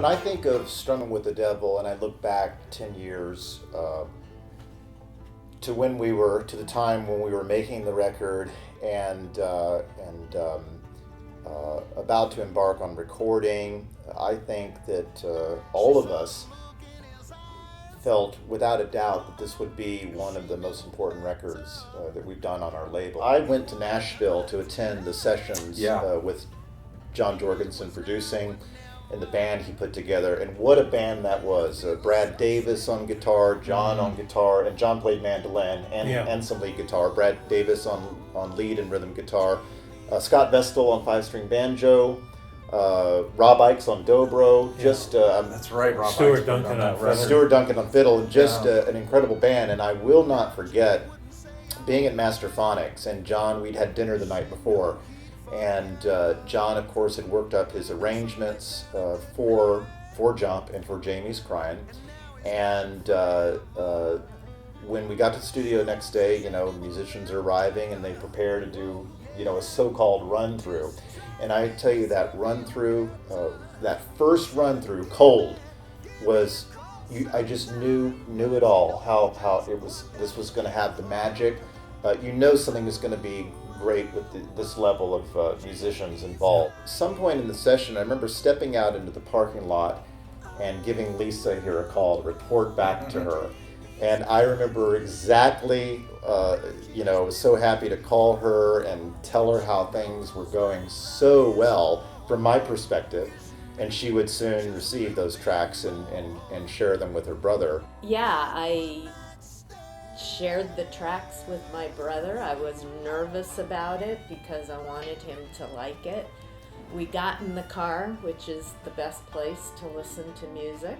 When I think of Strummin' with the Devil and I look back 10 years to the time when we were making the record and about to embark on recording, I think that all of us felt without a doubt that this would be one of the most important records that we've done on our label. I went to Nashville to attend the sessions with John Jorgensen producing and the band he put together, and what a band that was. Brad Davis on guitar, John on guitar, and John played mandolin and some lead guitar. Brad Davis on lead and rhythm guitar. Scott Vestal on 5-string banjo. Rob Ikes on dobro. That's right, Rob Stuart Duncan on fiddle. Stuart Duncan on fiddle, and just an incredible band. And I will not forget being at Masterphonics, and John, we'd had dinner the night before, and John, of course, had worked up his arrangements for Jump and for Jamie's Crying. And when we got to the studio next day, musicians are arriving and they prepare to do, a so-called run-through. And I tell you, that run-through, that first run-through, cold, was, I just knew it all, how this was going to have the magic. Something was going to be great with this level of musicians involved. Some point in the session, I remember stepping out into the parking lot and giving Lisa here a call to report back to her. And I remember exactly, was so happy to call her and tell her how things were going so well from my perspective. And she would soon receive those tracks and share them with her brother. Yeah, I shared the tracks with my brother. I was nervous about it because I wanted him to like it. We got in the car, which is the best place to listen to music.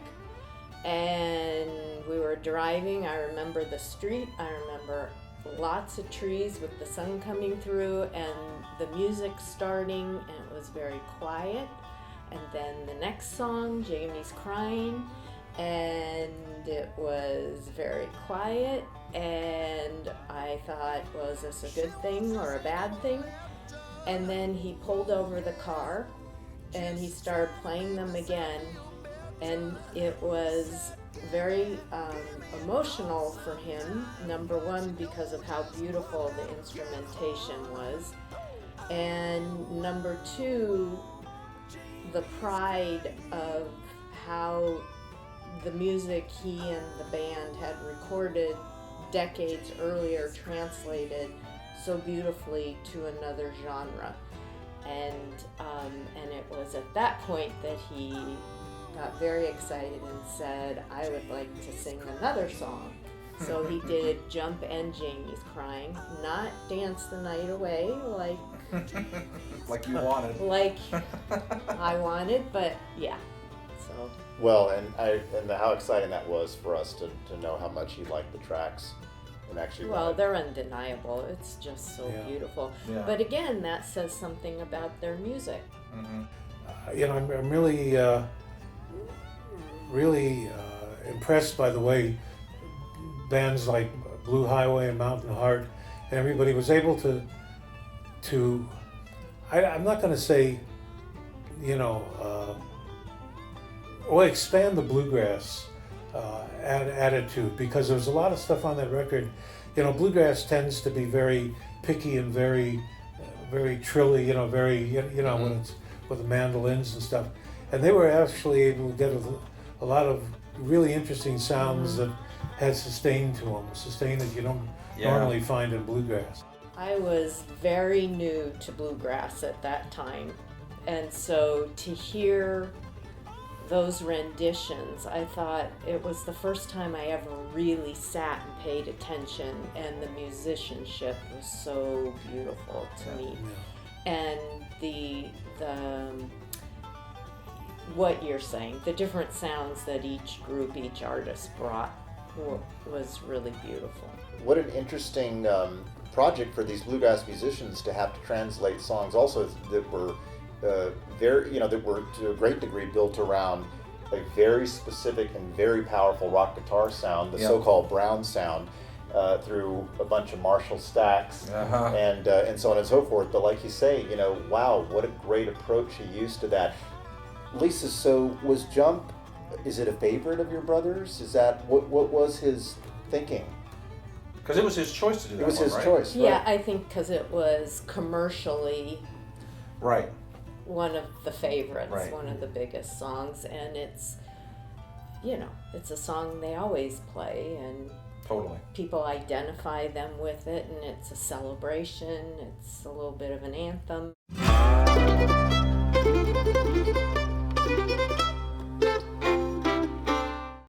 And we were driving. I remember the street. I remember lots of trees with the sun coming through and the music starting, and it was very quiet. And then the next song, Jamie's Crying, and it was very quiet. And I thought, was this a good thing or a bad thing? And then he pulled over the car and he started playing them again. And it was very emotional for him, number one, because of how beautiful the instrumentation was. And number two, the pride of how the music he and the band had recorded decades earlier translated so beautifully to another genre. And it was at that point that he got very excited and said, I would like to sing another song. So he did Jump and Jamie's Crying, not Dance the Night Away like like you wanted. Like I wanted, but yeah. So well, and how exciting that was for us to know how much he liked the tracks and actually. Well, they're undeniable. It's just so beautiful. Yeah. But again, that says something about their music. Mm-hmm. I'm really impressed by the way bands like Blue Highway and Mountain Heart and everybody was able to I'm not going to say, expand the bluegrass attitude, because there's a lot of stuff on that record. Bluegrass tends to be very picky and very trilly, when it's with the mandolins and stuff. And they were actually able to get a lot of really interesting sounds that had sustain to them, sustain that you don't normally find in bluegrass. I was very new to bluegrass at that time, and so to hear those renditions, I thought it was the first time I ever really sat and paid attention, and the musicianship was so beautiful to me. And the what you're saying, the different sounds that each group, each artist brought was really beautiful. What an interesting project for these bluegrass musicians to have to translate songs also that were that were to a great degree built around a very specific and very powerful rock guitar sound, the so-called Brown sound, through a bunch of Marshall stacks and so on and so forth. But like you say, wow, what a great approach he used to that. Lisa, so was Jump, is it a favorite of your brother's? Is that, what was his thinking? Because it was his choice to do that. It was one, his right? choice, Yeah, right? I think because it was commercially Right. one of the favorites, Right. one of the biggest songs, and it's, you know, it's a song they always play, and Totally. people identify them with it, and it's a celebration, it's a little bit of an anthem.